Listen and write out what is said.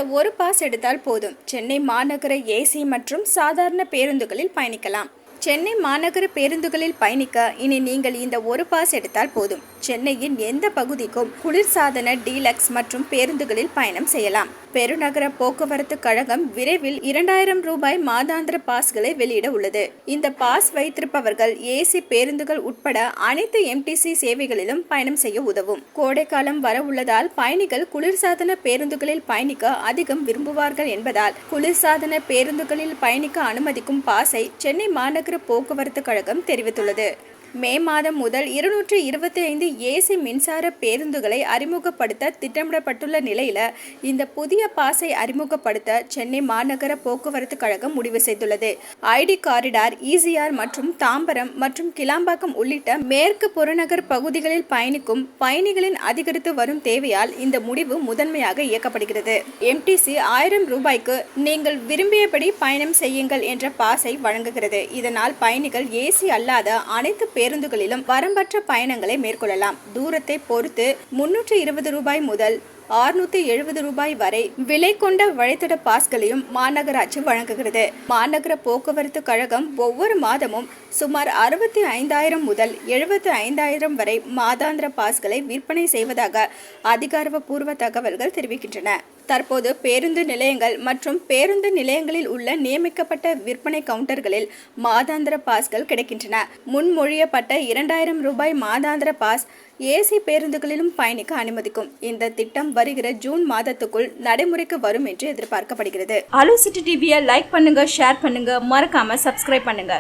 இந்த ஒரு பாஸ் எடுத்தால் போதும். சென்னை மாநகர ஏசி மற்றும் சாதாரண பேருந்துகளில் பயணிக்கலாம். சென்னை மாநகர பேருந்துகளில் பயணிக்க இனி நீங்கள் இந்த ஒரு பாஸ் எடுத்தால் போதும். சென்னையின் எந்த பகுதிக்கும் குளிர்சாதன டீலக்ஸ் மற்றும் பேருந்துகளில் பயணம் செய்யலாம். பெருநகர போக்குவரத்து கழகம் விரைவில் 2000 ரூபாய் மாதாந்திர பாஸ்களை வெளியிட உள்ளது. இந்த பாஸ் வைத்திருப்பவர்கள் ஏசி பேருந்துகள் உட்பட அனைத்து எம்டிசி சேவைகளிலும் பயணம் செய்ய உதவும். கோடைக்காலம் வர உள்ளதால் பயணிகள் குளிர்சாதன பேருந்துகளில் பயணிக்க அதிகம் விரும்புவார்கள் என்பதால் குளிர்சாதன பேருந்துகளில் பயணிக்க அனுமதிக்கும் பாஸை சென்னை மாநகர போக்குவரத்து கழகம் தெரிவித்துள்ளது. மே மாதம் முதல் 225 ஏசி மின்சார பேருந்துகளை அறிமுகப்படுத்த திட்டமிடப்பட்டுள்ள நிலையில இந்த புதிய பாஸை அறிமுகப்படுத்த சென்னை மாநகர போக்குவரத்து கழகம் முடிவு செய்துள்ளது. ஐடி காரிடார், இசிஆர் மற்றும் தாம்பரம் மற்றும் கிளாம்பாக்கம் உள்ளிட்ட மேற்கு புறநகர் பகுதிகளில் பயணிக்கும் பயணிகளின் அதிகரித்து வரும் தேவையால் இந்த முடிவு முதன்மையாக இயக்கப்படுகிறது. எம்டிசி 1000 ரூபாய்க்கு நீங்கள் விரும்பியபடி பயணம் செய்யுங்கள் என்ற பாஸை வழங்குகிறது. இதனால் பயணிகள் ஏசி அல்லாத அனைத்து பேருந்துகளிலும் வரம்பற்ற பயணங்களை மேற்கொள்ளலாம். தூரத்தை பொறுத்து 320 ரூபாய் முதல் 670 ரூபாய் வரை விலை கொண்ட வழித்தட பாஸ்களையும் மாநகராட்சி வழங்குகிறது. மாநகர போக்குவரத்து கழகம் ஒவ்வொரு மாதமும் சுமார் 65,000 முதல் 75,000 வரை மாதாந்திர பாஸ்களை விற்பனை செய்வதாக அதிகாரப்பூர்வ தகவல்கள் தெரிவிக்கின்றன. தற்போது பேருந்து நிலையங்கள் மற்றும் பேருந்து நிலையங்களில் உள்ள நியமிக்கப்பட்ட விற்பனை கவுண்டர்களில் மாதாந்திர பாஸ்கள் கிடைக்கின்றன. முன்மொழியப்பட்ட 2000 ரூபாய் மாதாந்திர பாஸ் ஏசி பேருந்துகளிலும் பயணிக்க அனுமதிக்கும். இந்த திட்டம் வருகிற ஜூன் மாதத்துக்குள் நடைமுறைக்கு வரும் என்று எதிர்பார்க்கப்படுகிறது. அலோ சிட்டி டிவியை லைக் பண்ணுங்க, ஷேர் பண்ணுங்க, மறக்காம சப்ஸ்கிரைப் பண்ணுங்க.